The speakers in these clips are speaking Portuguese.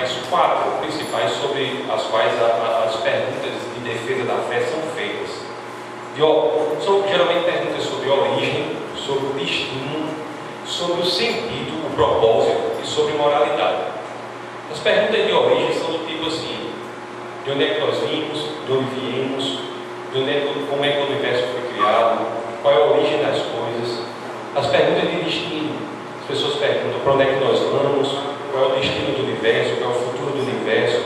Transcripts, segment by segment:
mas 4 principais sobre as quais as perguntas de defesa da fé são feitas. São geralmente perguntas sobre origem, sobre o destino, sobre o sentido, o propósito e sobre moralidade. As perguntas de origem são do tipo assim: de onde é que nós vimos, de onde viemos, como é que o universo foi criado, qual é a origem das coisas. As perguntas de destino, as pessoas perguntam para onde é que nós vamos, qual é o destino do universo, qual é o futuro do universo,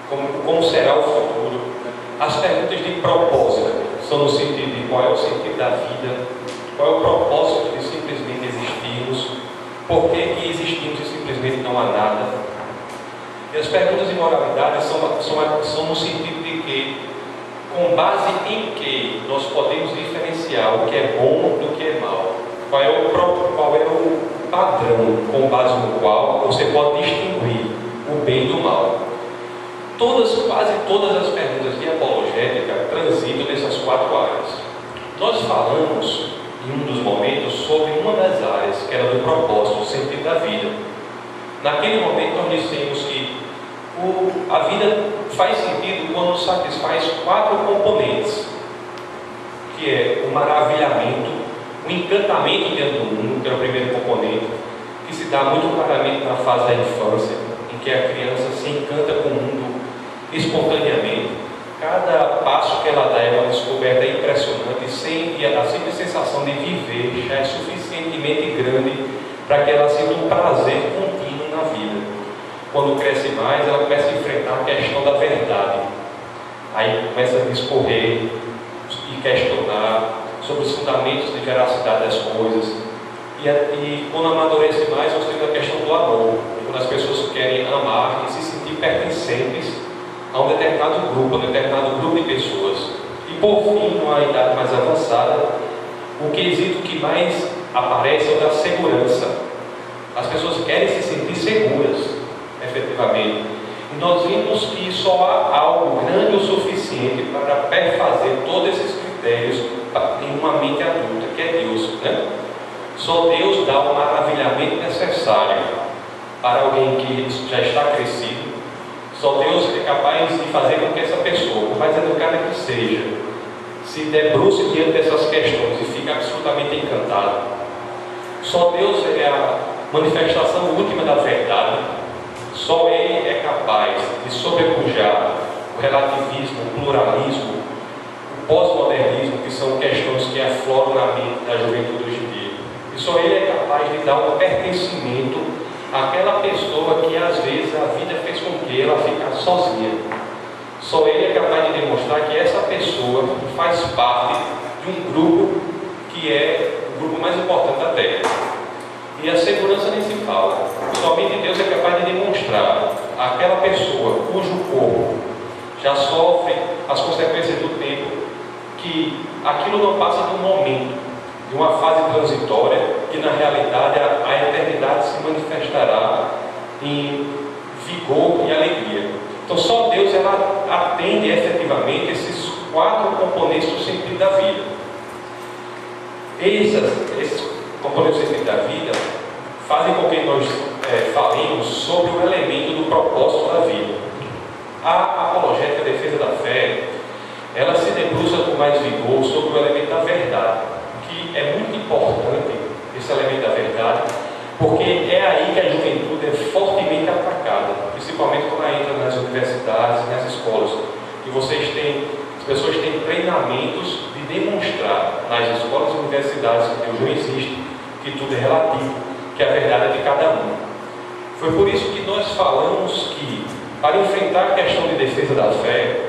como será o futuro. As perguntas de propósito são no sentido de qual é o sentido da vida, qual é o propósito de simplesmente existirmos, por que existimos e simplesmente não há nada. E as perguntas de moralidade são no sentido de que, com base em que nós podemos diferenciar o que é bom do que é mal, qual é o padrão com base no qual você pode distinguir o bem do mal. Quase todas as perguntas de apologética transitam nessas 4 áreas. Nós falamos em um dos momentos sobre uma das áreas, que era do propósito, o sentido da vida. Naquele momento nós dissemos que a vida faz sentido quando satisfaz 4 componentes, que é o maravilhamento, o encantamento diante do mundo, que é o primeiro componente, que se dá muito claramente na fase da infância, em que a criança se encanta com o mundo espontaneamente. Cada passo que ela dá é uma descoberta impressionante, e a simples sensação de viver já é suficientemente grande para que ela sinta um prazer contínuo na vida. Quando cresce mais, ela começa a enfrentar a questão da verdade. Aí começa a discorrer e questionar sobre os fundamentos de veracidade das coisas. E quando amadurece mais, nós temos a questão do amor, quando as pessoas querem amar e se sentir pertencentes a um determinado grupo de pessoas. E por fim, numa idade mais avançada, o quesito que mais aparece é o da segurança. As pessoas querem se sentir seguras, efetivamente. E nós vimos que só há algo grande o suficiente para perfazer todos esses critérios em uma mente adulta, que é Deus, né? Só Deus dá o maravilhamento necessário para alguém que já está crescido. Só Deus é capaz de fazer com que essa pessoa, por mais educada que seja, se debruce diante dessas questões e fique absolutamente encantado. Só Deus é a manifestação última da verdade. Só Ele é capaz de sobrepujar o relativismo, o pluralismo, o pós-modernismo, que são questões que afloram na mente da juventude hoje em dia. E só Ele é capaz de dar um pertencimento àquela pessoa que às vezes a vida fez com que ela ficasse sozinha. Só Ele é capaz de demonstrar que essa pessoa faz parte de um grupo que é o grupo mais importante da Terra. E a segurança nem se fala. Somente Deus é capaz de demonstrar àquela pessoa cujo corpo já sofre as consequências do tempo, que aquilo não passa de um momento, de uma fase transitória, que na realidade a eternidade se manifestará em vigor e alegria. Então só Deus atende efetivamente esses 4 componentes do sentido da vida. Esses componentes do sentido da vida fazem com que nós falemos sobre o elemento do propósito da vida. A apologética, a defesa da fé, ela se debruça com mais vigor sobre o elemento da verdade, que é muito importante, esse elemento da verdade, porque é aí que a juventude é fortemente atacada, principalmente quando ela entra nas universidades, nas escolas, que as pessoas têm treinamentos de demonstrar nas escolas e universidades que Deus não existe, que tudo é relativo, que a verdade é de cada um. Foi por isso que nós falamos que, para enfrentar a questão de defesa da fé,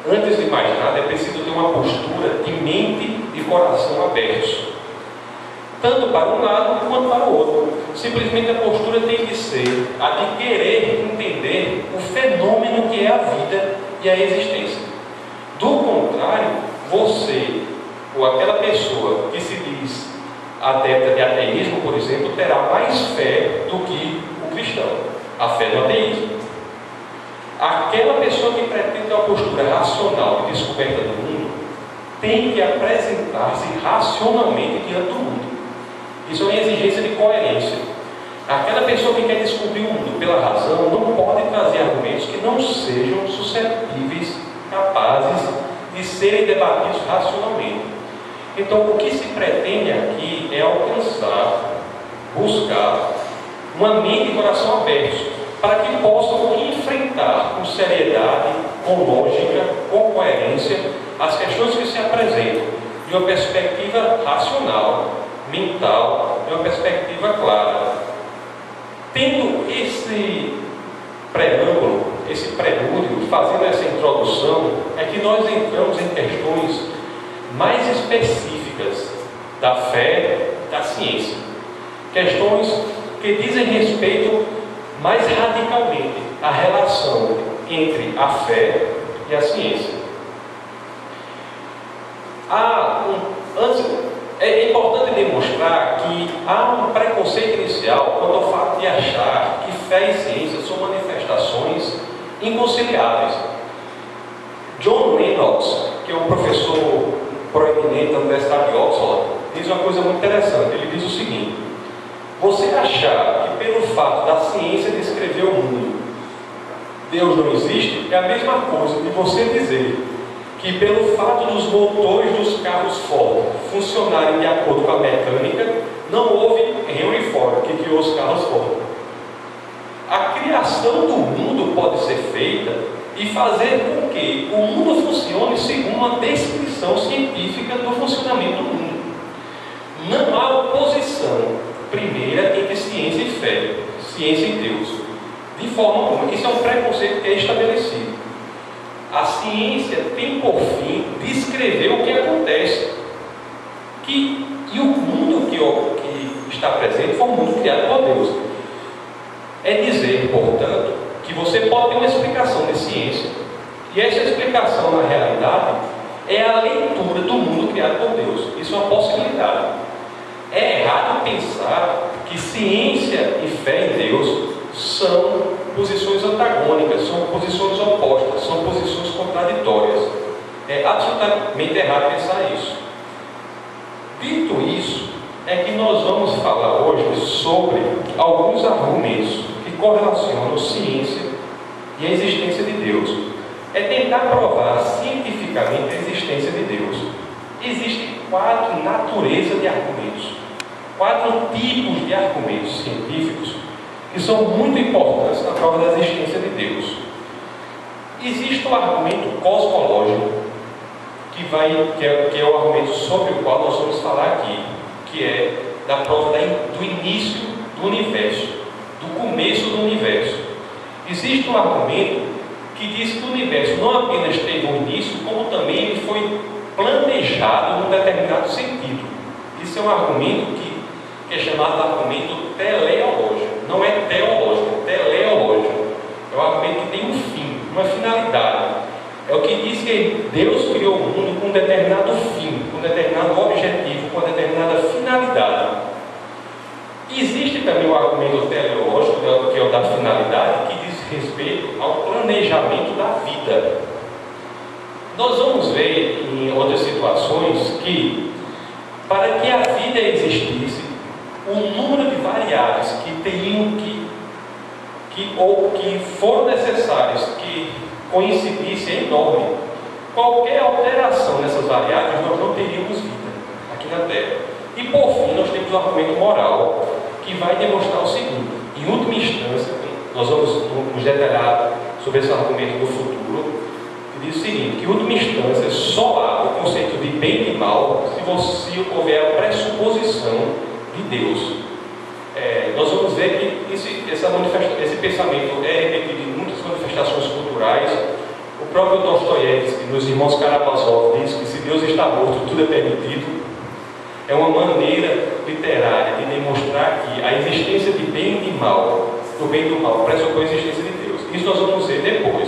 antes de mais nada, é preciso ter uma postura de mente e coração abertos, tanto para um lado quanto para o outro. Simplesmente a postura tem que ser a de querer entender o fenômeno que é a vida e a existência. Do contrário, você, ou aquela pessoa que se diz adepta de ateísmo, por exemplo, terá mais fé do que o cristão, a fé do ateísmo. Aquela pessoa que pretende uma postura racional de descoberta do mundo tem que apresentar-se racionalmente diante do mundo. Isso é uma exigência de coerência. Aquela pessoa que quer descobrir o mundo pela razão não pode trazer de serem debatidos racionalmente. Então, o que se pretende aqui é alcançar, buscar uma mente e coração abertos, para que possam enfrentar com seriedade, com lógica, com coerência, as questões que se apresentam de uma perspectiva racional, mental, de uma perspectiva clara. Tendo esse preâmbulo, esse prelúdio, fazendo essa introdução, é que nós entramos em questões mais específicas da fé, da ciência. Questões que dizem respeito mais radicalmente à relação entre a fé e a ciência. É importante demonstrar que há um preconceito inicial quanto ao fato de achar que fé e ciência são manifestações inconciliáveis. John Lennox, que é um professor proeminente da Universidade de Oxford, diz uma coisa muito interessante. Ele diz o seguinte: você achar que pelo fato da ciência descrever o mundo Deus não existe, é a mesma coisa de você dizer que pelo fato dos motores dos carros Ford funcionarem de acordo com a mecânica, não houve Henry Ford que criou os carros Ford. A criação do mundo pode ser feita e fazer com que o mundo funcione segundo uma descrição científica do funcionamento do mundo. Não há oposição primeira entre ciência e fé, ciência e Deus, de forma alguma. Isso é um preconceito que é estabelecido. A ciência tem por fim descrever o que acontece, e o mundo que está presente foi um mundo criado por Deus. É dizer, portanto, que você pode ter uma explicação de ciência, e essa explicação na realidade é a leitura do mundo criado por Deus. Isso é uma possibilidade. É errado pensar que ciência e fé em Deus são posições antagônicas, são posições opostas, são posições contraditórias. É absolutamente errado pensar isso. Dito isso, é que nós vamos falar hoje sobre alguns argumentos que correlacionam ciência e a existência de Deus. É tentar provar cientificamente a existência de Deus. Existem 4 naturezas de argumentos, 4 tipos de argumentos científicos que são muito importantes na prova da existência de Deus. Existe o argumento cosmológico, que é o argumento sobre o qual nós vamos falar aqui, que é da prova do início do universo, do começo do universo. Existe um argumento que diz que o universo não apenas teve um início, como também ele foi planejado num determinado sentido. Isso é um argumento que é chamado de argumento teleológico. Não é teológico, é teleológico. É um argumento que tem um fim, uma finalidade. É o que diz que Deus criou o mundo com um determinado fim, com um determinado objetivo, com uma determinada finalidade. Existe também o argumento teleológico, que é o da finalidade, que diz respeito ao planejamento da vida. Nós vamos ver em outras situações que, para que a vida existisse, o número de variáveis que foram necessárias que coincidissem é enorme. Qualquer alteração nessas variáveis, nós não teríamos vida aqui na Terra. E por fim, nós temos o argumento moral, que vai demonstrar o seguinte: em última instância, nós vamos nos detalhar sobre esse argumento no futuro, que diz o seguinte: que em última instância só há o conceito de bem e mal se houver a pressuposição de Deus. Nós vamos ver que esse pensamento é repetido em muitas manifestações culturais. O próprio Dostoiévski, nos Irmãos Karamazov, diz que se Deus está morto, tudo é permitido. É uma maneira literária de demonstrar que a existência de bem e de mal, do bem e do mal, pressupõe a existência de Deus. Isso nós vamos ver depois.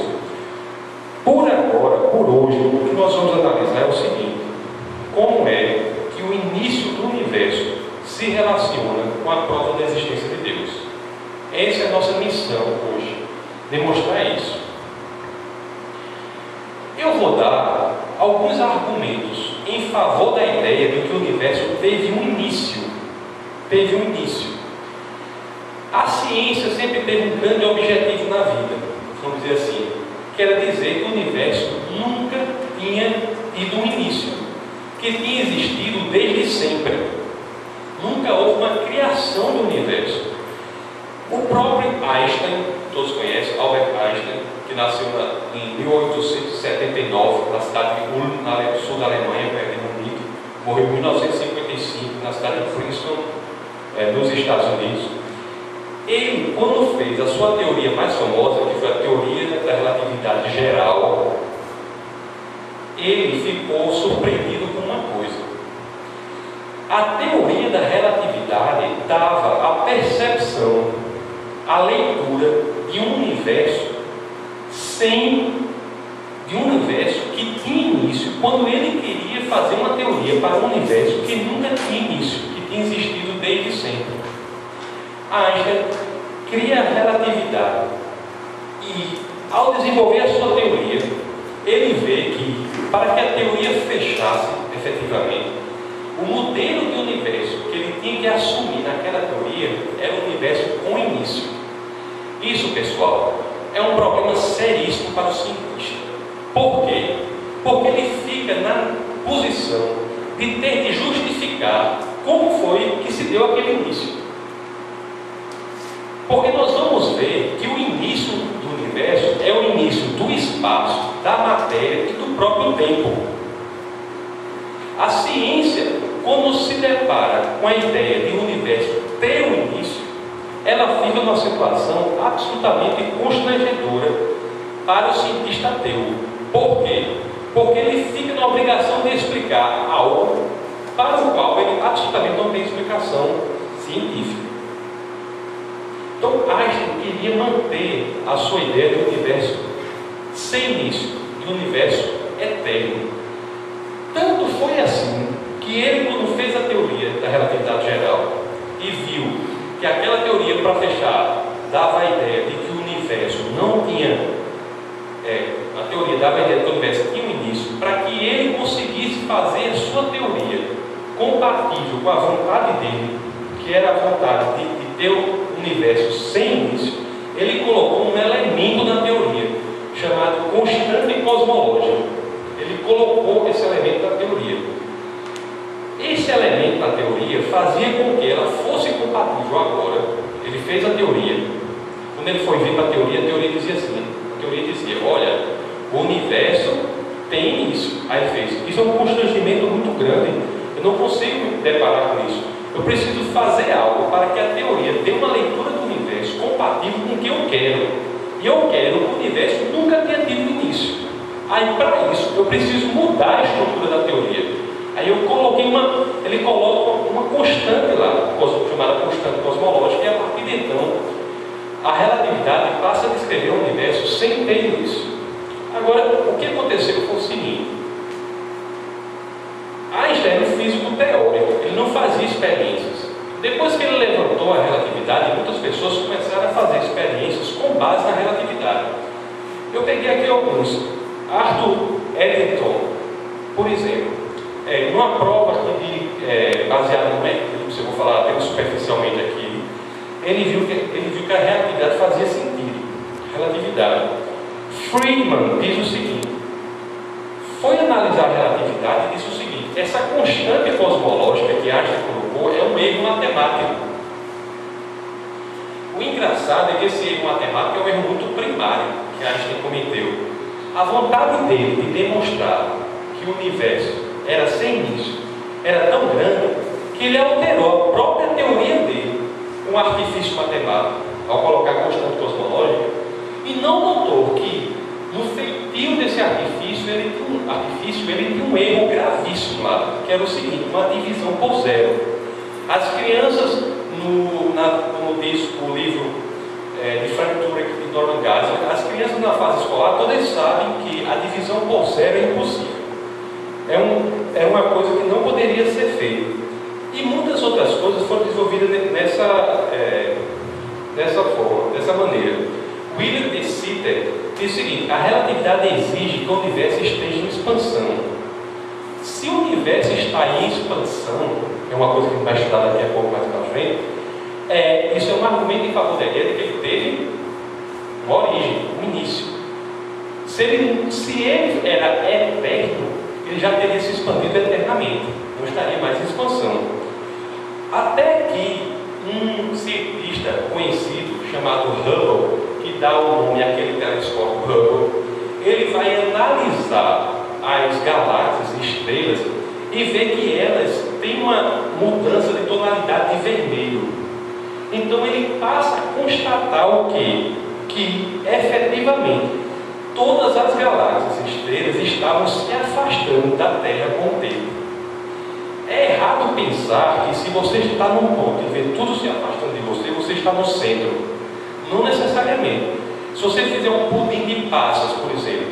Por agora, por hoje, o que nós vamos analisar é o seguinte: como é que o início do universo se relaciona com a prova da existência de Deus. Essa é a nossa missão hoje, demonstrar isso. Eu vou dar alguns argumentos em favor da ideia de que o universo teve um início. A ciência sempre teve um grande objetivo na vida, vamos dizer assim, que era dizer que o universo nunca tinha desde sempre. Nunca houve uma criação do universo. O próprio Einstein, todos conhecem, Albert Einstein, que nasceu em 1879 na cidade de Ulm, no sul da Alemanha, perto de Munique, morreu em 1955 na cidade de Princeton, nos Estados Unidos. Ele, quando fez a sua teoria mais famosa, que foi a teoria da relatividade geral, ele ficou surpreendido com uma coisa. A teoria da relatividade dava a percepção, a leitura de um universo de um universo que tinha início, quando ele queria fazer uma teoria para um universo que nunca tinha início, que tinha existido desde sempre. Einstein cria a relatividade e, ao desenvolver a sua teoria, ele vê que, para que a teoria fechasse efetivamente, o modelo de universo que ele tinha que assumir naquela teoria era um universo com início. Isso, pessoal, é um problema seríssimo para o cientista. Por quê? Porque ele fica na posição de ter de justificar como foi que se deu aquele início. Porque nós vamos ver que o início do universo é o início do espaço, da matéria e do próprio tempo. A ciência, quando se depara com a ideia de um universo ter um início, ela fica numa situação absolutamente constrangedora para o cientista ateu. Por quê? Porque ele fica na obrigação de explicar algo para o qual ele absolutamente não tem explicação científica. Então, Einstein queria manter a sua ideia de um universo sem início, de um universo eterno. Tanto foi assim que ele, quando fez a teoria da relatividade geral e viu que aquela teoria, para fechar, dava a ideia de que o universo não tinha, a teoria dava a ideia de que o universo tinha um início, para que ele conseguisse fazer a sua teoria compatível com a vontade dele, que era a vontade de ter um universo sem início, ele colocou um elemento na teoria, chamado constante cosmológica. Ele colocou esse elemento na teoria. Esse elemento na teoria fazia com que ela fosse compatível agora. Ele fez a teoria. Quando ele foi ver para a teoria dizia assim, a teoria dizia, olha, o universo tem início. Aí ele fez, isso é um constrangimento muito grande, eu não consigo me deparar com isso. Eu preciso fazer algo para que a teoria dê uma leitura do universo compatível com o que eu quero. E eu quero que o universo nunca tenha tido início. Aí, para isso, eu preciso mudar a estrutura da teoria. Aí eu coloquei ele coloca uma constante lá, chamada constante cosmológica, e a partir de então, a relatividade passa a descrever o universo sem ter início. Agora, o que aconteceu foi o seguinte: Einstein era um físico teórico, ele não fazia experiências. Depois que ele levantou a relatividade, muitas pessoas começaram a fazer experiências com base na relatividade. Eu peguei aqui alguns. Arthur Eddington, por exemplo, numa prova baseada no eclipse, eu vou falar até superficialmente aqui, ele viu que a relatividade fazia sentido. Relatividade. Friedman diz o seguinte: foi analisar a relatividade e disse o seguinte: essa constante cosmológica que Einstein colocou é um erro matemático. O engraçado é que esse erro matemático é um erro muito primário que Einstein cometeu. A vontade dele de demonstrar que o universo era sem início era tão grande que ele alterou a própria teoria dele, um artifício matemático, ao colocar constante cosmológica, e não notou que no feitio desse artifício ele tinha um erro gravíssimo lá, que era o seguinte: uma divisão por zero. As crianças, como diz o livro de Frank Turek e de Norman Geisler, as crianças na fase escolar todas sabem que a divisão por zero é impossível. É uma coisa que não poderia ser feita. E muitas outras coisas foram desenvolvidas dessa forma, dessa maneira. William de Sitter diz o seguinte: a relatividade exige que o universo esteja em expansão. Se o universo está em expansão, é uma coisa que a gente vai estudar daqui a pouco mais para frente, isso é um argumento em favor da ideia de que ele teve uma origem, um início. Se ele era eterno, ele já teria se expandido eternamente, não estaria mais em expansão. Até que um cientista conhecido, chamado Hubble, que dá o nome àquele telescópio Hubble, ele vai analisar as galáxias e estrelas e ver que elas têm uma mudança de tonalidade de vermelho. Então ele passa a constatar o quê? Que efetivamente todas as galáxias e estrelas estavam se afastando da Terra com o tempo. É errado pensar que se você está num ponto e vê tudo se afastando de você, você está no centro. Não necessariamente. Se você fizer um pudim de passas, por exemplo,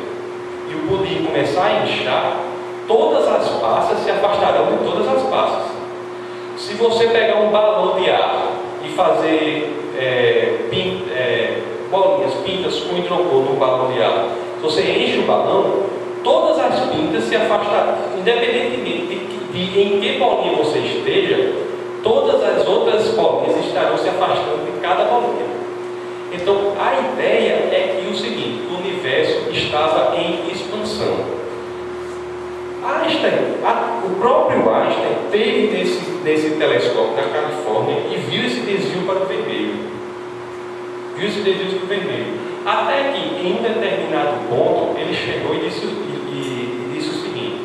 e o pudim começar a inchar, todas as passas se afastarão de todas as passas. Se você pegar um balão de ar e fazer bolinhas, pintas com hidrocor no balão de ar, se você enche o balão, todas as pintas se afastarão, independentemente de em que bolinha você esteja, todas as outras bolinhas estarão se afastando de cada bolinha. Então a ideia é que o seguinte: o universo estava em expansão. O próprio Einstein teve nesse telescópio na Califórnia e viu esse desvio para o vermelho. Até que em um determinado ponto ele chegou e disse o seguinte: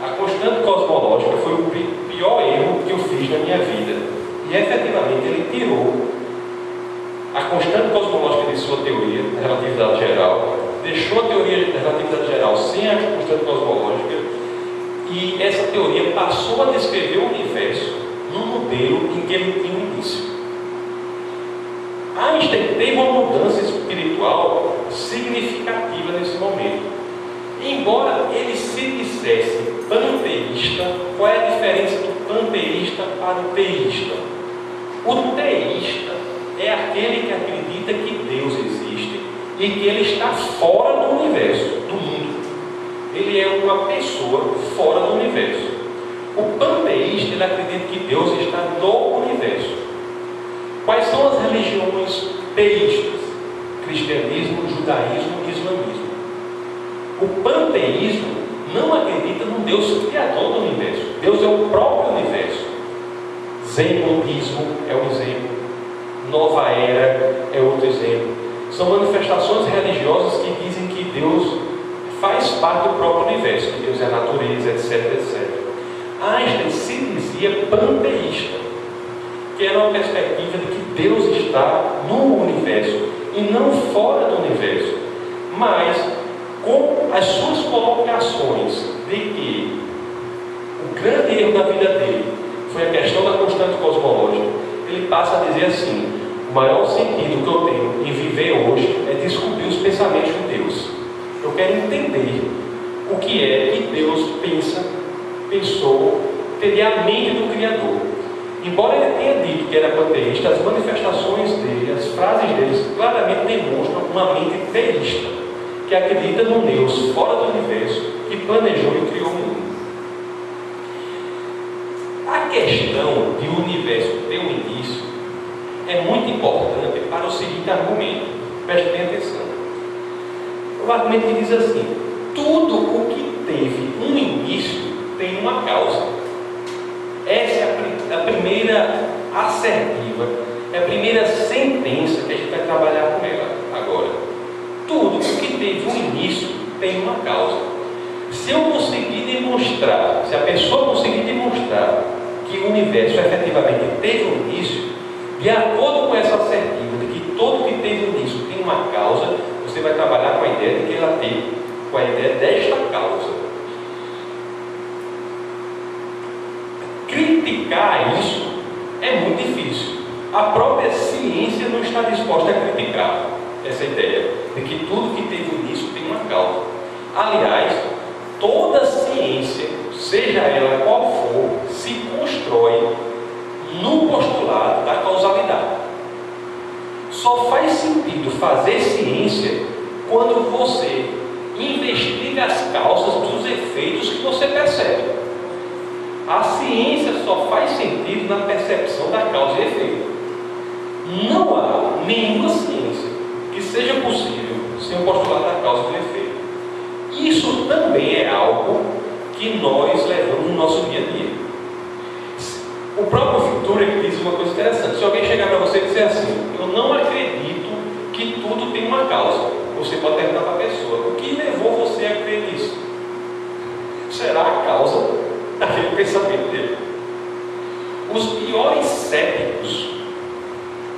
a constante cosmológica foi o pior erro que eu fiz na minha vida. E efetivamente ele tirou a constante cosmológica de sua teoria da relatividade geral, deixou a teoria da relatividade geral sem a constante cosmológica, e essa teoria passou a descrever o universo num modelo em que ele tinha um início. Einstein teve uma mudança espiritual significativa nesse momento. Embora ele se dissesse panteísta, qual é a diferença do panteísta para o teísta? O teísta é aquele que acredita que Deus existe e que Ele está fora do universo, do mundo. Ele é uma pessoa fora do universo. O panteísta, ele acredita que Deus está no universo. Quais são as religiões teístas? Cristianismo, judaísmo e islamismo. O panteísmo não acredita num Deus criador do universo. Deus é o próprio universo. Zen budismo é um exemplo. Nova Era é outro exemplo. São manifestações religiosas que dizem que Deus faz parte do próprio universo, que Deus é a natureza, etc, etc. Einstein se dizia panteísta, que era uma perspectiva de que Deus está no universo e não fora do universo. Mas com as suas colocações de que o grande erro da vida dele foi a questão da constante cosmológica, ele passa a dizer assim: o maior sentido que eu tenho em viver hoje é descobrir os pensamentos de Deus. Eu quero entender o que é que Deus pensou, teria a mente do Criador. Embora ele tenha dito que era panteísta, as manifestações dele, as frases dele claramente demonstram uma mente teísta, que acredita num Deus fora do universo, que planejou e criou o mundo. A questão de o universo ter um início é muito importante para o seguinte argumento. Preste bem atenção. O argumento que diz assim: tudo o que teve um início tem uma causa. Essa é a primeira assertiva, é a primeira sentença que a gente vai trabalhar com ela agora. Tudo o que teve um início tem uma causa. Se eu conseguir demonstrar, se a pessoa conseguir demonstrar que o universo efetivamente teve um início, de acordo com essa assertiva de que todo que teve um início tem uma causa, você vai trabalhar com a ideia de que ela tem, com a ideia desta causa. Criticar isso é muito difícil. A própria ciência não está disposta a criticar essa ideia de que tudo que teve início tem uma causa. Aliás, toda ciência, seja ela qual for, se constrói no postulado da causalidade. Só faz sentido fazer ciência quando você investiga as causas dos efeitos que você percebe. A ciência só faz sentido na percepção da causa e efeito. Não há nenhuma ciência que seja possível sem o postulado da causa e do efeito. Isso também é algo que nós levamos no nosso dia a dia. O próprio Victoria diz uma coisa interessante. Se alguém chegar para você e dizer assim: eu não acredito que tudo tem uma causa, você pode perguntar para a pessoa: o que levou você a crer nisso? Será a causa daquele pensamento dele. Os piores céticos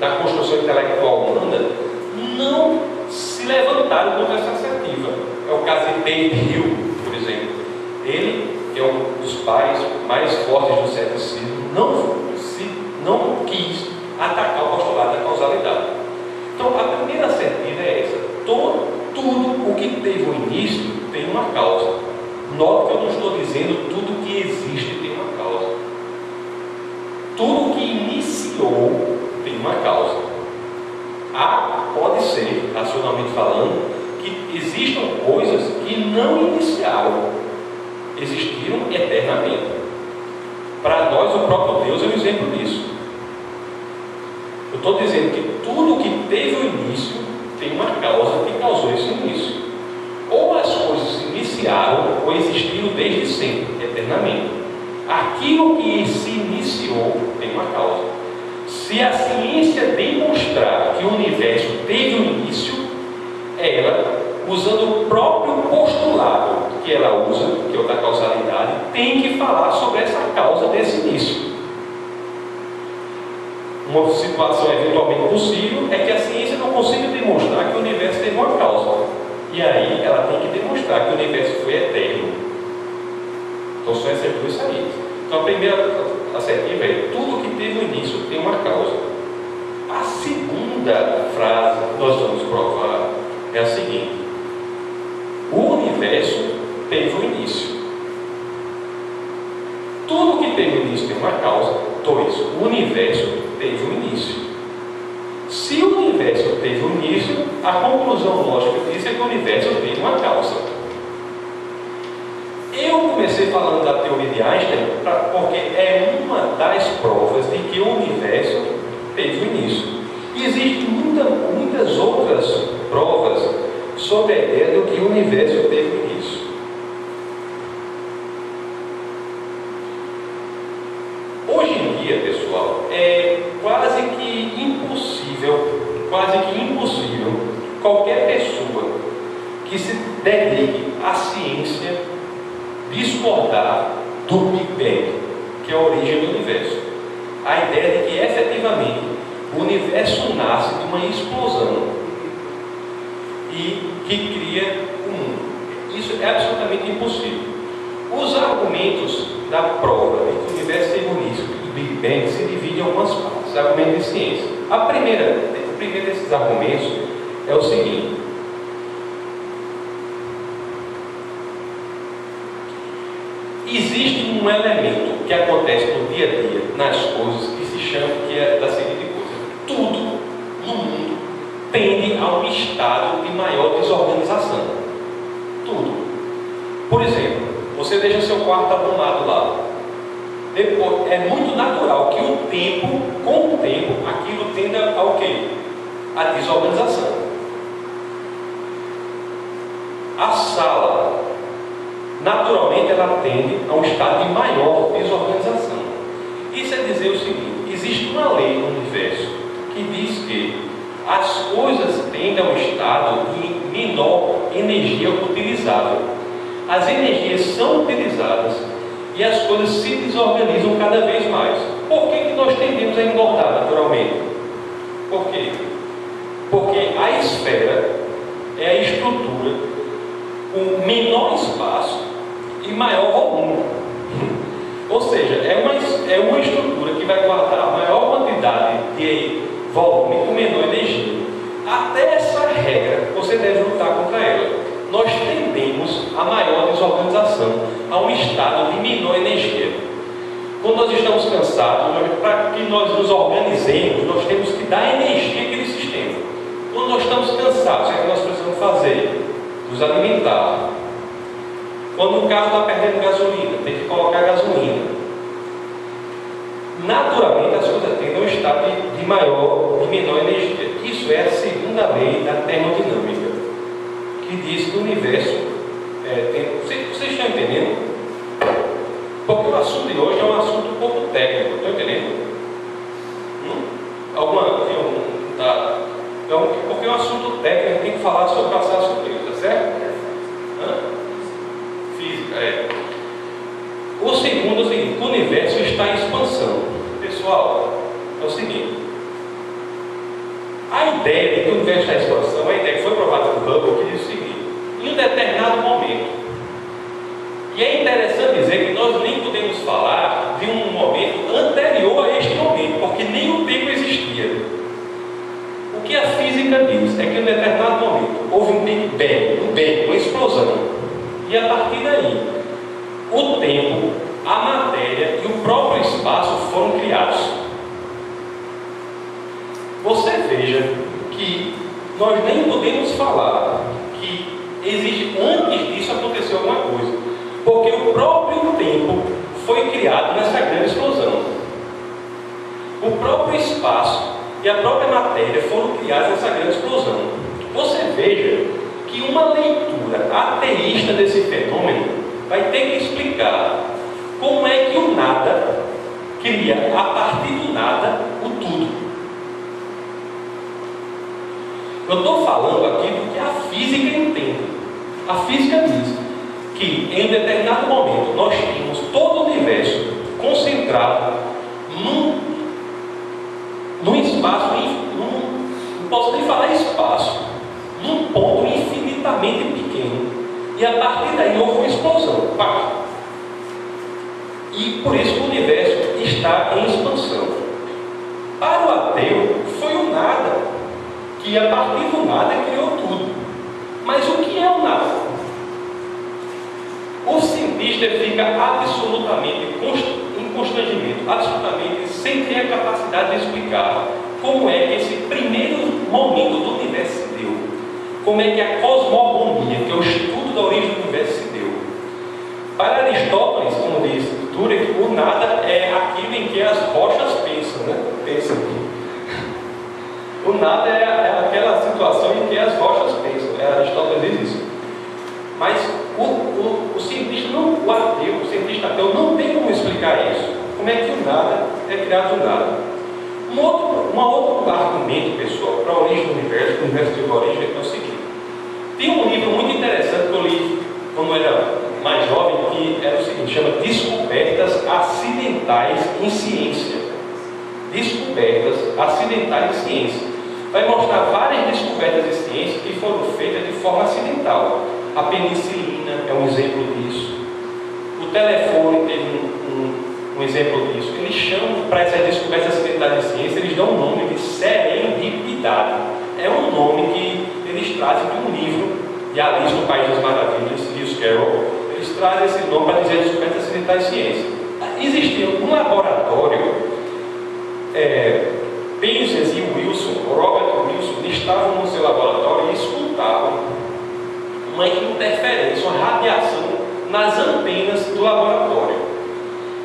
da construção intelectual humana não se levantaram contra essa assertiva. É o caso de David Hume, por exemplo. Ele, que é um dos pais mais fortes do ceticismo, não quis atacar o postulado da causalidade. Então, a primeira assertiva é essa: tudo o que teve um início tem uma causa. Note que eu não estou dizendo tudo que existe tem uma causa. Tudo que iniciou tem uma causa. Pode ser, racionalmente falando, que existam coisas que não iniciaram, existiram eternamente. Para nós, o próprio Deus é um exemplo disso. Eu estou dizendo que tudo que teve o início tem uma causa que causou esse início. Ou as coisas se iniciaram ou existiram desde sempre, eternamente. Aquilo que se iniciou tem uma causa. Se a ciência demonstrar que o universo teve um início, ela, usando o próprio postulado que ela usa, que é o da causalidade, tem que falar sobre essa causa desse início. Uma situação eventualmente possível é que a ciência não consiga demonstrar que o universo teve uma causa. E aí ela tem que demonstrar que o universo foi eterno. Então são essas duas saídas. Então a primeira assertiva é: tudo que teve um início tem uma causa. A segunda frase que nós vamos provar é a seguinte: o universo teve um início. Tudo que teve um início tem uma causa. 2. O universo teve um início. Se o universo teve um início, a conclusão lógica disso é que o universo tem uma causa. Eu comecei falando da teoria de Einstein porque é uma das provas de que o universo teve um início. E existem muitas outras provas sobre a ideia de que o universo teve um início. Hoje em dia, pessoal, é quase que impossível qualquer pessoa que se dedique à ciência discordar do Big Bang, que é a origem do universo. A ideia de que efetivamente o universo nasce de uma explosão e que cria o mundo. Isso é absolutamente impossível. Os argumentos da prova de que o universo teve início do Big Bang se dividem em algumas partes. Argumentos de ciência. O primeiro desses argumentos é o seguinte: existe um elemento que acontece no dia a dia, nas coisas, que se chama, que é da seguinte coisa: tudo no mundo tende a um estado de maior desorganização. Tudo. Por exemplo, você deixa seu quarto arrumado lá. Depois, é muito natural que com o tempo, aquilo tenda ao quê? A desorganização. A sala, naturalmente, ela tende a um estado de maior desorganização. Isso é dizer o seguinte: existe uma lei no universo que diz que as coisas tendem a um estado de menor energia utilizável. As energias são utilizadas e as coisas se desorganizam cada vez mais. Por que nós tendemos a engordar naturalmente? Por quê? Porque a esfera é a estrutura com menor espaço e maior volume. Ou seja, é uma estrutura que vai guardar a maior quantidade de volume com menor energia. Até essa regra, você deve lutar contra ela. Nós tendemos a maior desorganização, a um estado de menor energia. Quando nós estamos cansados, para que nós nos organizemos, nós temos que dar energia àquele sistema. Quando nós estamos cansados, o que nós precisamos fazer? Nos alimentar. Quando o carro está perdendo gasolina, tem que colocar gasolina. Naturalmente, as coisas tendem a um estado de menor energia. Isso é a segunda lei da termodinâmica, que diz que o universo vocês estão entendendo? assunto de hoje é um assunto um pouco técnico, estão entendendo? Porque é um assunto técnico, tem que falar sobre passar sobre isso, tá certo? Física, é. O segundo é o seguinte: o universo está em expansão. Pessoal, é o seguinte: a ideia de que o universo está em expansão, a ideia que foi provada por Hubble, que diz o seguinte: em um determinado momento, e é interessante dizer que nós nem podemos falar de um momento anterior a este momento, porque nem o tempo existia. O que a física diz é que em um determinado momento houve um Big Bang, uma explosão, e a partir daí o tempo, a matéria e o próprio espaço foram criados. Você veja que nós nem podemos falar que existe, antes disso aconteceu alguma coisa, porque o próprio tempo foi criado nessa grande explosão. O próprio espaço e a própria matéria foram criados nessa grande explosão. Você veja que uma leitura ateísta desse fenômeno vai ter que explicar como é que o nada cria, a partir do nada, o tudo. Eu estou falando aqui do que a física entende. A física diz que em um determinado momento nós tínhamos todo o universo concentrado num espaço, não posso nem falar espaço, num ponto infinitamente pequeno, e a partir daí houve uma explosão. Pá. E por isso que o universo está em expansão. Para o ateu foi o nada, que a partir do nada criou tudo. Mas o que é o nada? O cientista fica absolutamente em constrangimento, absolutamente sem ter a capacidade de explicar como é que esse primeiro momento do universo se deu, como é que a cosmogonia, que é o estudo da origem do universo, se deu. Para Aristóteles, como diz Durek, o nada é aquilo em que as rochas pensam, né? Pensam. O nada é aquela situação em que as rochas pensam. Aristóteles diz isso. Mas o cientista não, o cientista ateu não tem como explicar isso. Como é que o nada é criado do nada? Um outro argumento, pessoal, para a origem do universo, o universo de origem, é o seguinte: tem um livro muito interessante que eu li quando era mais jovem, que era o seguinte, chama Descobertas Acidentais em Ciência. Descobertas Acidentais em Ciência. Vai mostrar várias descobertas de ciência que foram feitas de forma acidental. A penicilina é um exemplo disso. O telefone teve um exemplo disso. Eles chamam, para essas descobertas acidentais de ciência, eles dão o nome de serendipidade. É um nome que eles trazem de um livro de Alice no País das Maravilhas, Lewis Carroll. Eles trazem esse nome para dizer descobertas acidentais de ciência. Existia um laboratório, Penzias e Robert Wilson, estavam no seu laboratório e escutavam uma interferência, uma radiação nas antenas do laboratório.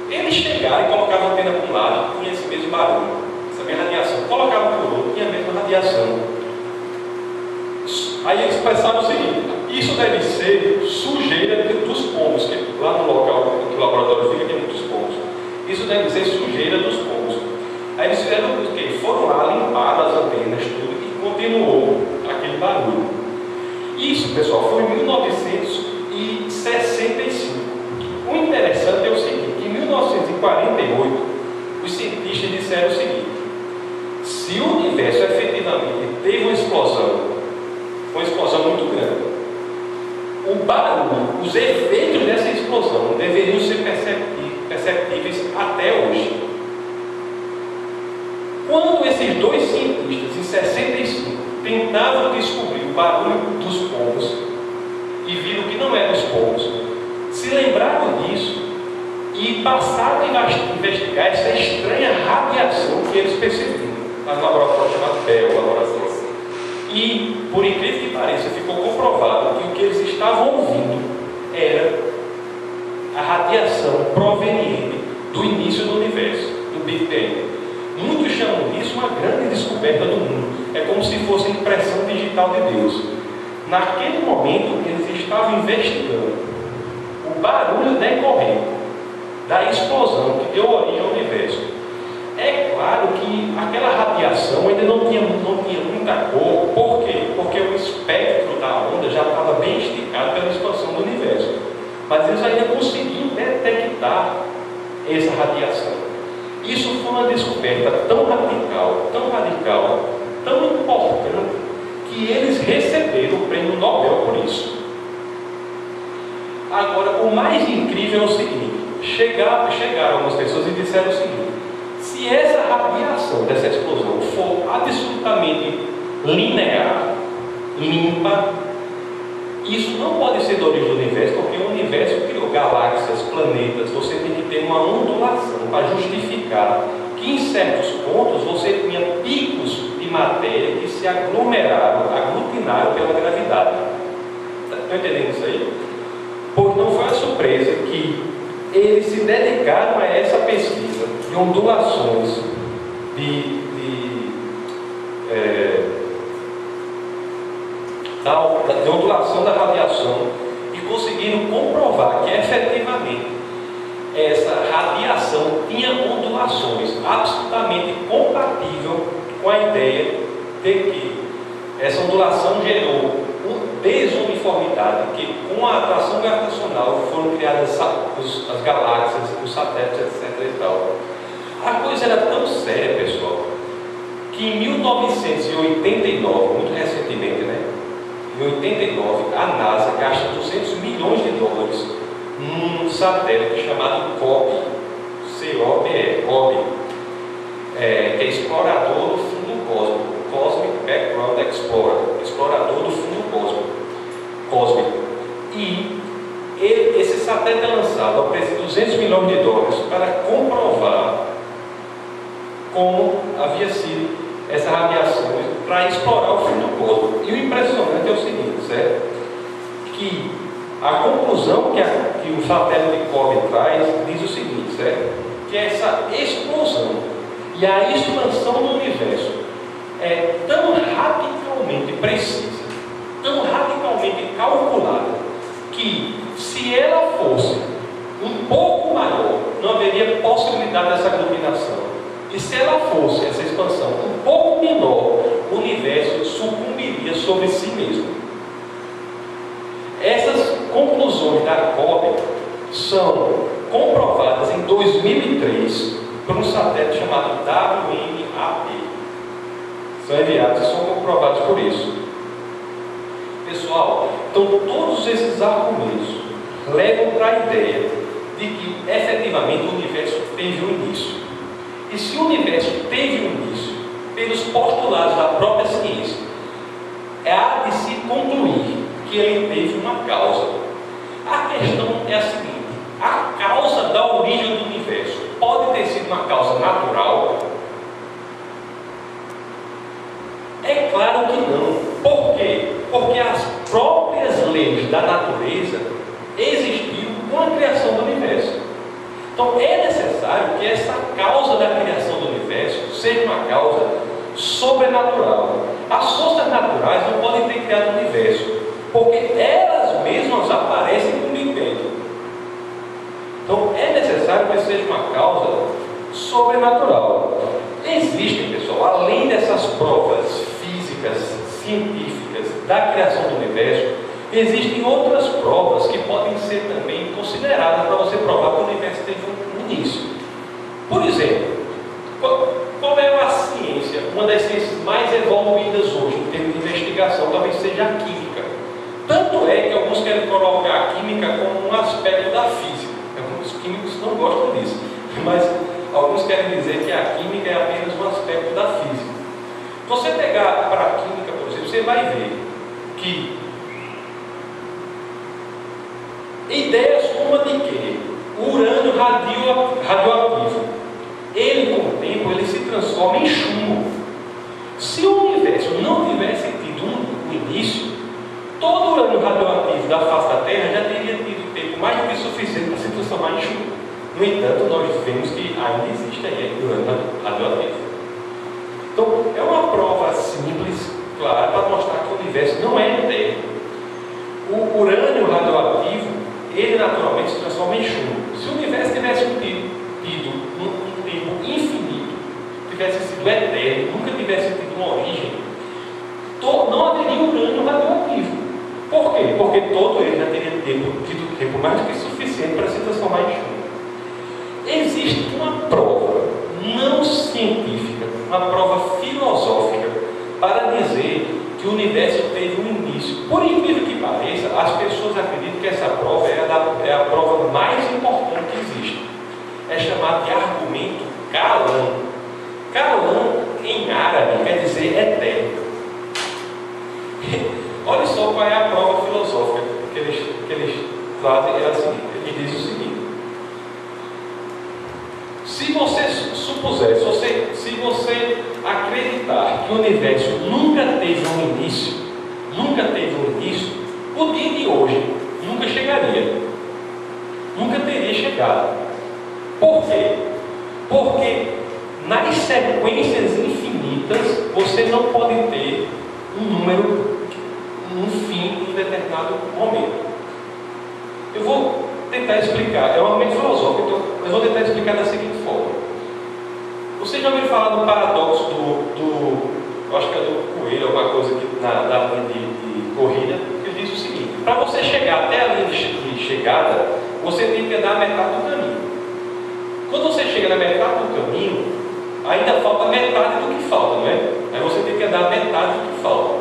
Eles chegaram e colocavam a antena para um lado, tinha esse mesmo barulho, essa mesma radiação. Colocavam para o outro, tinha a mesma radiação. Aí eles pensaram o seguinte: isso deve ser sujeira dos pombos, que lá no local que o laboratório fica tem muitos pombos. Isso deve ser sujeira dos pombos. Aí eles fizeram o quê? Foram lá, limparam as antenas, tudo, e continuou aquele barulho. Isso, pessoal, foi em 1965. O interessante é o seguinte: em 1948, os cientistas disseram o seguinte: se o universo efetivamente teve uma explosão muito grande, o barulho, os efeitos dessa explosão deveriam ser perceptíveis até hoje. Quando esses dois cientistas, em 65, tentavam descobrir o barulho dos pombos e viram que não era dos pombos, se lembraram disso e passaram a investigar essa estranha radiação que eles percebiam lá no laboratório chamado Bell laboratório. E, por incrível que pareça, ficou comprovado que o que eles estavam ouvindo era a radiação proveniente do início do universo, do Big Bang. Muitos chamam disso uma grande descoberta do mundo. É como se fosse a impressão digital de Deus. Naquele momento, eles estavam investigando o barulho decorrente da explosão que deu origem ao universo. É claro que aquela radiação ainda não tinha muita cor. Por quê? Porque o espectro da onda já estava bem esticado pela expansão do universo. Mas eles ainda conseguiam detectar essa radiação. Isso foi uma descoberta tão radical, tão importante, que eles receberam o prêmio Nobel por isso. Agora, o mais incrível é o seguinte: chegaram algumas pessoas e disseram o seguinte: se essa radiação dessa explosão for absolutamente linear, limpa, isso não pode ser da origem do universo, porque o universo criou galáxias, planetas. Você tem que ter uma ondulação para justificar que em certos pontos você tinha picos de matéria que se aglutinaram pela gravidade. Estão entendendo isso aí? Pois não foi a surpresa que eles se dedicaram a essa pesquisa de ondulações de ondulação da radiação e conseguiram comprovar que efetivamente essa radiação tinha ondulações absolutamente compatível com a ideia de que essa ondulação gerou desuniformidade, que com a atração gravitacional foram criadas as galáxias, os satélites, etc. e tal. A coisa era tão séria, pessoal, que em 1989, muito recentemente, né? Em 89, a NASA gasta 200 milhões de dólares num satélite chamado COBE, que é explorador do fundo cósmico, Cosmic Background Explorer, explorador do fundo cósmico. E esse satélite é lançado ao preço de 200 milhões de dólares para comprovar como havia sido essa radiação para explorar o fundo cósmico. E o impressionante é o seguinte, certo? Que a conclusão que o satélite COBE traz diz o seguinte, certo? Que essa explosão e a expansão do universo é tão radicalmente precisa, tão radicalmente calculada, que se ela fosse um pouco maior, não haveria possibilidade dessa aglutinação. E se ela fosse, essa expansão, um pouco menor, o universo sucumbiria sobre si mesmo. Essas conclusões da COBE são comprovadas em 2003 por um satélite chamado WMAP. São enviados e são comprovados por isso. Pessoal, então todos esses argumentos levam para a ideia de que efetivamente o universo teve um início. E se o universo teve um início, pelos postulados da própria ciência, há de se concluir que ele teve uma causa. A questão é a seguinte: a causa da origem do universo pode ter sido uma causa natural? É claro que não. Por quê? Porque as próprias leis da natureza existiam com a criação do universo. Então é necessário que essa causa da criação do universo seja uma causa sobrenatural. As forças naturais não podem ter criado o universo, porque elas mesmas aparecem no Big Bang. Então é necessário que seja uma causa sobrenatural. Existem, pessoal, além dessas provas físicas, científicas da criação do universo, existem outras provas que podem ser também consideradas para você provar que o universo teve um início. Por exemplo, qual é a ciência, uma das ciências mais evoluídas hoje em termos de investigação, talvez seja a química. Tanto é que alguns querem colocar a química como um aspecto da física. Alguns químicos não gostam disso, mas alguns querem dizer que a química é apenas um aspecto da física. Você pegar para a química, por exemplo, você vai ver que ideias como a de que o urânio radioativo, ele com o tempo, ele se transforma em chumbo. Se o universo não tivesse tido um início, todo o urânio radioativo da face da Terra já teria tido tempo mais do que suficiente para se transformar em chumbo. No entanto, nós vemos que ainda existe aí urânio radioativo. Então, é uma prova simples, clara, para mostrar que o universo não é eterno. O urânio radioativo, ele naturalmente se transforma em chumbo. Se o universo tivesse um urânio radioativo. Por quê? Porque todo ele já teria tido tempo mais do que suficiente para se transformar em chumbo. Existe uma prova não científica, uma prova filosófica, para dizer que o universo teve um início. Por incrível que pareça, as pessoas acreditam que essa prova é a prova mais importante que existe. É chamada de argumento Kalam. Kalam, em árabe, quer dizer eterno. Olha só qual é a prova filosófica que eles trazem. É a seguinte: ele diz o seguinte: se você supuser, se você acreditar que o universo nunca teve um início, o dia de hoje nunca chegaria, nunca teria chegado. Por quê? Porque nas sequências infinitas você não pode ter um número, um fim em determinado momento. Eu vou tentar explicar, é um argumento filosófico, mas vou tentar explicar da seguinte forma. Você já ouviu falar do paradoxo eu acho que é do coelho, alguma coisa que na linha de corrida, que ele diz o seguinte: para você chegar até a linha de chegada, você tem que andar a metade do caminho. Quando você chega na metade do caminho, ainda falta metade do que falta, não é? Aí você tem que andar a metade do que falta.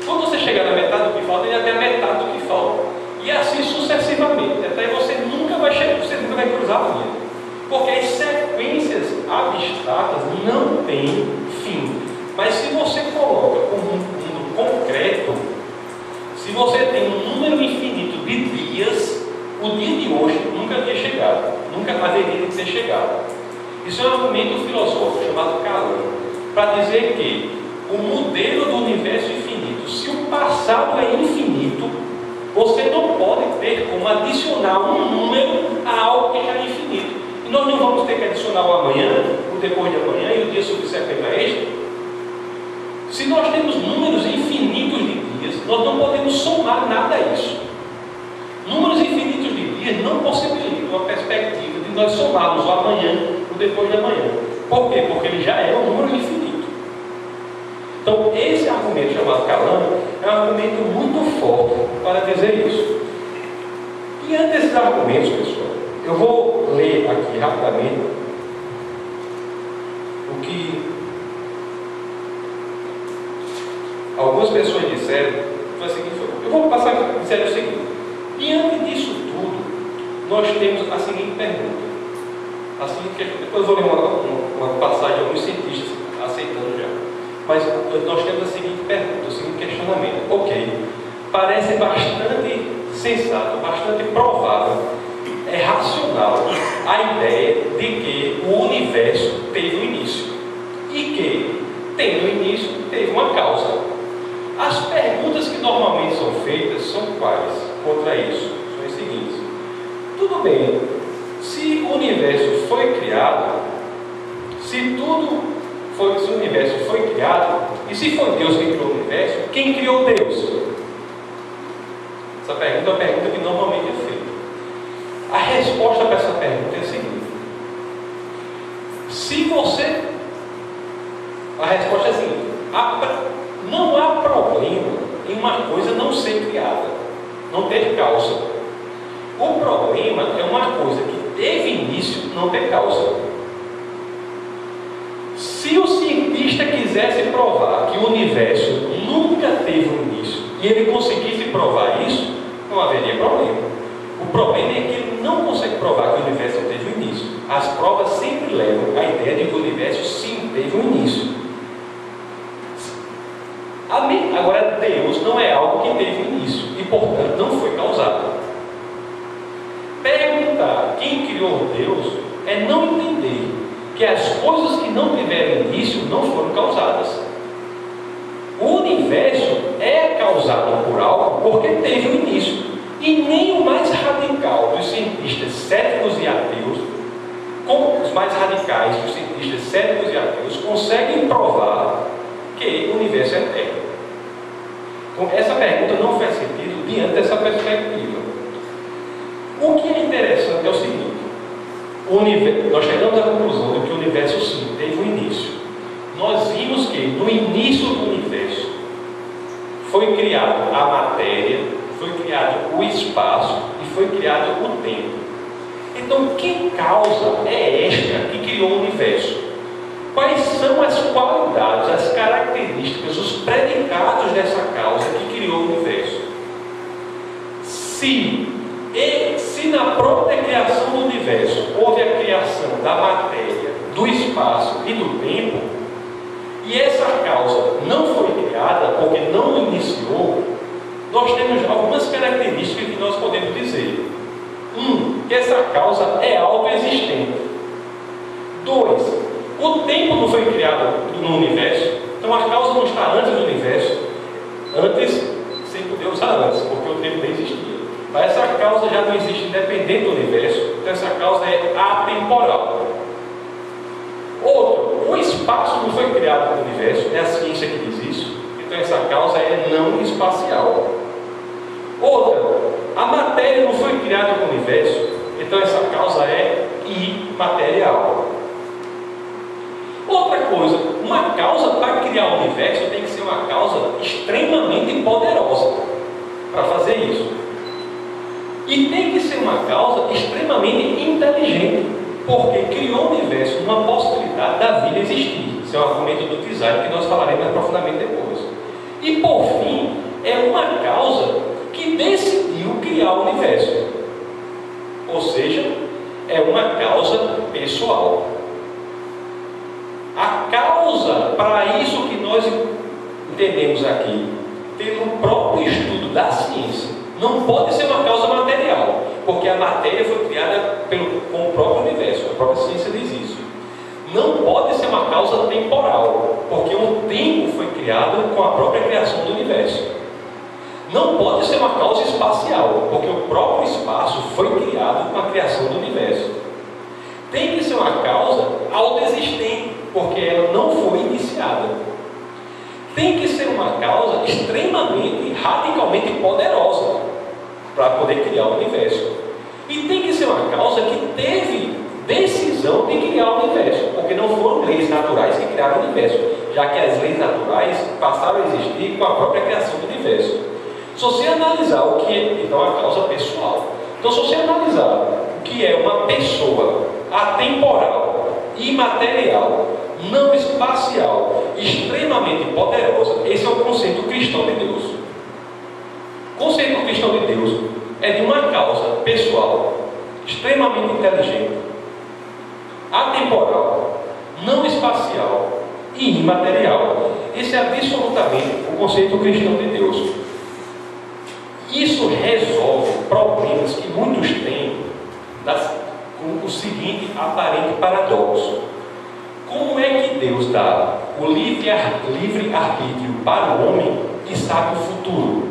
Quando você chegar na metade do que falta, ainda tem a metade do que falta. E assim sucessivamente. Até você nunca vai chegar, você nunca vai cruzar a linha. Porque as sequências abstratas não têm fim. Mas se você coloca como um mundo concreto, se você tem um número infinito de dias, o dia de hoje nunca havia chegado, nunca haveria de ter chegado. Isso é um argumento filosófico chamado Kalam, para dizer que o modelo do universo infinito, se o passado é infinito, você não pode ter como adicionar um número a algo que já é infinito. E nós não vamos ter que adicionar o amanhã, o depois de amanhã e o dia subsequente a este. Se nós temos números infinitos de dias, nós não podemos somar nada a isso. Números infinitos de dias não possibilitam uma perspectiva de nós somarmos o amanhã, o depois de amanhã. Por quê? Porque ele já é um número infinito. Então, esse argumento chamado Kalam é um argumento muito forte para dizer isso. Diante desses argumentos, pessoal, eu vou ler aqui rapidamente o que algumas pessoas disseram. Foi o seguinte, eu vou passar aqui, disseram o seguinte: diante disso tudo, nós temos a seguinte pergunta. Depois eu vou ler uma passagem de alguns cientistas aceitando já. Mas nós temos a seguinte pergunta, o seguinte questionamento. Ok, parece bastante sensato, bastante provável, é racional a ideia de que o universo teve um início e que, tendo início, teve uma causa. As perguntas que normalmente são feitas são quais contra isso? São as seguintes: tudo bem, se o universo foi criado, se o universo foi criado, e se foi Deus que criou o universo, quem criou Deus? Essa pergunta é uma pergunta que normalmente é feita. A resposta para essa pergunta é a seguinte: a resposta é a seguinte: não há problema em uma coisa não ser criada, não ter causa. O problema é uma coisa que teve início, não ter causa. Se o cientista quisesse provar que o universo nunca teve um início e ele conseguisse provar isso, não haveria problema. O problema é que ele não consegue provar que o universo não teve um início. As provas sempre levam à ideia de que o universo sim teve um início. Agora, Deus não é algo que teve início e, portanto, não foi causado. Perguntar quem criou Deus é não entender que as coisas que não tiveram início não foram causadas. O universo é causado por algo porque teve um início. E nem o mais radical dos cientistas céticos e ateus, como os mais radicais dos cientistas céticos e ateus, conseguem provar que o universo é eterno. Então, essa pergunta não faz sentido diante dessa perspectiva. O que é interessante é o seguinte: nós chegamos à conclusão de que o universo sim teve um início. Nós vimos que no início do universo foi criado a matéria, foi criado o espaço e foi criado o tempo. Então, que causa é esta que criou o universo? Quais são as qualidades, as características, os predicados dessa causa que criou o universo? Se na própria criação do universo houve a criação da matéria, do espaço e do tempo, e essa causa não foi criada porque não iniciou, nós temos algumas características que nós podemos dizer. Que essa causa é autoexistente. 2, o tempo não foi criado no universo, então a causa não está antes do universo, antes, sem poder usar antes, porque o tempo nem existia. Mas essa causa já não existe independente do universo, então essa causa é atemporal. Outro, o espaço não foi criado no universo, é a ciência que diz isso, então essa causa é não espacial. Outra, a matéria não foi criada no universo, então essa causa é imaterial. Outra coisa, uma causa para criar o universo tem que ser uma causa extremamente poderosa para fazer isso. E tem que ser uma causa extremamente inteligente, porque criou o universo uma possibilidade da vida existir. Esse é um argumento do design que nós falaremos mais profundamente depois. E por fim, é uma causa que decidiu criar o universo. Ou seja, é uma causa pessoal. A causa para isso que nós entendemos aqui, pelo próprio estudo da ciência, não pode ser uma causa material, porque a matéria foi criada com o próprio universo, a própria ciência diz isso. Não pode ser uma causa temporal, porque o tempo foi criado com a própria criação do universo. Não pode ser uma causa espacial, porque o próprio espaço foi criado com a criação do universo. Tem que ser uma causa autoexistente, porque ela não foi iniciada. Tem que ser uma causa extremamente, radicalmente poderosa para poder criar o universo. E tem que ser uma causa que teve decisão de criar o universo, porque não foram leis naturais que criaram o universo, já que as leis naturais passaram a existir com a própria criação do universo. Se você analisar o que é, então, a causa pessoal. Então, se você analisar o que é uma pessoa atemporal, imaterial, não espacial, extremamente poderosa, esse é o conceito cristão de Deus. O conceito cristão de Deus é de uma causa pessoal, extremamente inteligente, atemporal, não espacial e imaterial. Esse é absolutamente o conceito cristão de Deus. Isso resolve problemas que muitos têm com o seguinte aparente paradoxo. Como é que Deus dá o livre arbítrio para o homem e sabe o futuro?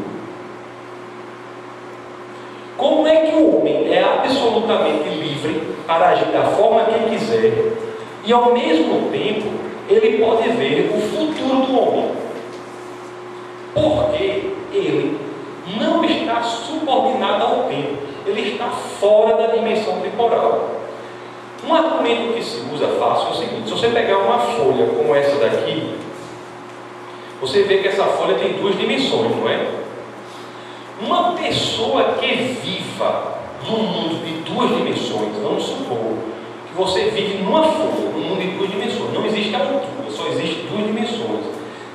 Como é que o homem é absolutamente livre para agir da forma que quiser e ao mesmo tempo ele pode ver o futuro do homem? Porque ele não está subordinado ao tempo, ele está fora da dimensão temporal. Um argumento que se usa fácil é o seguinte: se você pegar uma folha como essa daqui, você vê que essa folha tem duas dimensões, não é? Uma pessoa que viva num mundo de duas dimensões, vamos supor que você vive numa folha, num mundo de duas dimensões, não existe altura, só existe duas dimensões,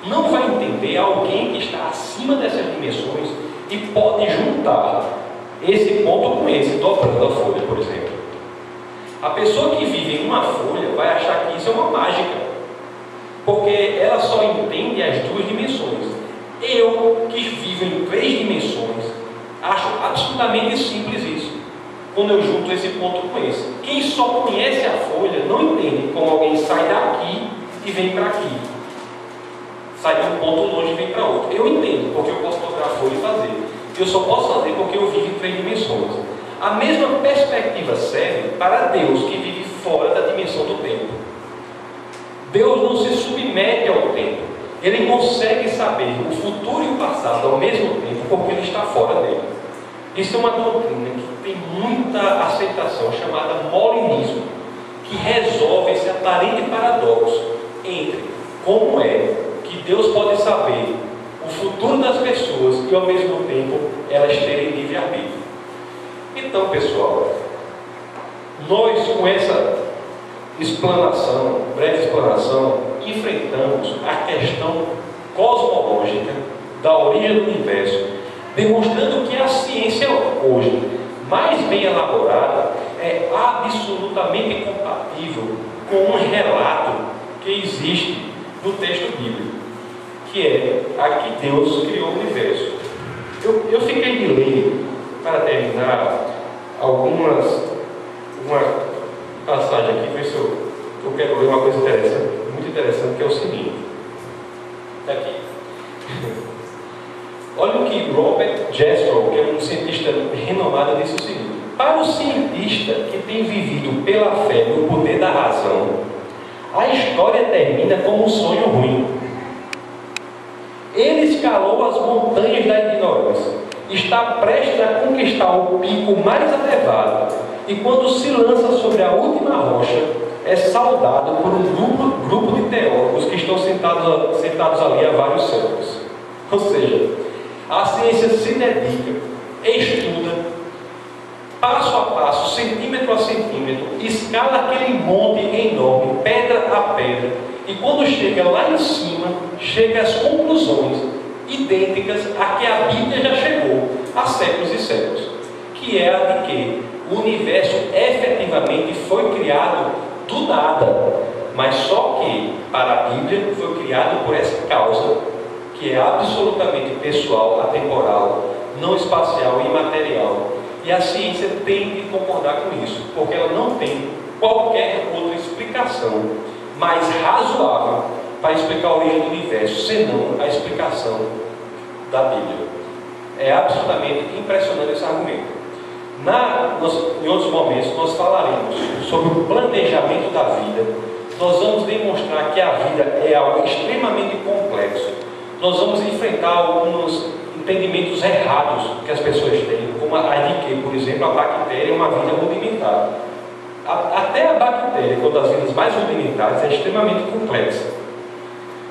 não vai entender alguém que está acima dessas dimensões e pode juntar esse ponto com esse, dobrando a folha, por exemplo. A pessoa que vive em uma folha vai achar que isso é uma mágica, porque ela só entende as duas dimensões. Eu, que vivo em três dimensões, acho absolutamente simples isso, quando eu junto esse ponto com esse. Quem só conhece a folha não entende como alguém sai daqui e vem para aqui, sai de um ponto longe e vem para outro. Eu entendo, porque eu posso dobrar a folha e fazer. Eu só posso fazer porque eu vivo em três dimensões. A mesma perspectiva serve para Deus, que vive fora da dimensão do tempo. Deus não se submete ao tempo. Ele consegue saber o futuro e o passado ao mesmo tempo, porque ele está fora dele. Isso é uma doutrina que tem muita aceitação, chamada molinismo, que resolve esse aparente paradoxo entre como é que Deus pode saber o futuro das pessoas e ao mesmo tempo elas terem livre-arbítrio. Então, pessoal, nós com essa explanação, breve explanação, enfrentamos a questão cosmológica da origem do universo, demonstrando que a ciência hoje, mais bem elaborada, é absolutamente compatível com um relato que existe no texto bíblico, que é a que Deus criou o universo. Eu fiquei de ler, para terminar, uma passagem aqui, ver se eu quero ler uma coisa interessante, muito interessante, que é o seguinte. Está aqui. Olha o que Robert Jastrow, que é um cientista renomado, disse o seguinte: para o cientista que tem vivido pela fé no poder da razão, a história termina como um sonho ruim. Ele escalou as montanhas da ignorância, está prestes a conquistar o pico mais elevado, e quando se lança sobre a última rocha, é saudado por um grupo de teólogos que estão sentados ali há vários séculos. Ou seja, a ciência se dedica, estuda, passo a passo, centímetro a centímetro, escala aquele monte enorme, pedra a pedra, e quando chega lá em cima, chega às conclusões idênticas a que a Bíblia já chegou há séculos e séculos, que é a de que o universo efetivamente foi criado do nada, mas só que para a Bíblia foi criado por essa causa que é absolutamente pessoal, atemporal, não espacial e imaterial. E a ciência tem de concordar com isso, porque ela não tem qualquer outra explicação mais razoável para explicar a origem do universo, senão a explicação da Bíblia. É absolutamente impressionante esse argumento. Em outros momentos, nós falaremos sobre o planejamento da vida. Nós vamos demonstrar que a vida é algo extremamente complexo. Nós vamos enfrentar alguns entendimentos errados que as pessoas têm, como a de que, por exemplo, a bactéria é uma vida rudimentar. Até a bactéria, que é uma das vidas mais rudimentares, é extremamente complexa.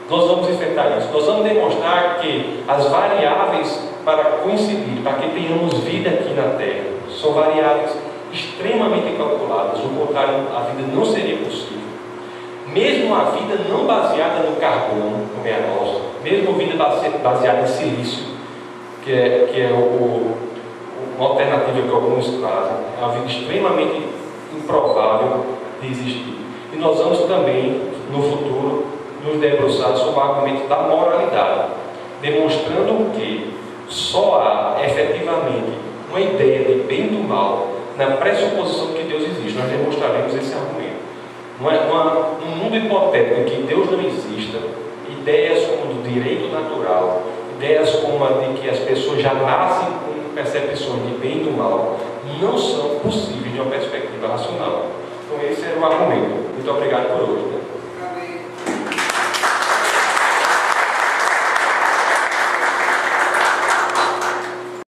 Nós vamos enfrentar isso. Nós vamos demonstrar que as variáveis para coincidir, para que tenhamos vida aqui na Terra, são variáveis extremamente calculadas. Do contrário, a vida não seria possível. Mesmo a vida não baseada no carbono, como é a nossa, mesmo a vida baseada em silício, que é uma alternativa que alguns trazem, é uma vida extremamente improvável de existir. E nós vamos também, no futuro, nos debruçar sobre o argumento da moralidade, demonstrando que só há efetivamente uma ideia de bem e do mal na pressuposição de que Deus existe. Nós demonstraremos esse argumento. Num mundo hipotético em que Deus não exista, ideias como do direito natural, ideias como a de que as pessoas já nascem com percepções de bem e do mal, não são possíveis de uma perspectiva racional. Então esse era o argumento. Muito obrigado por hoje.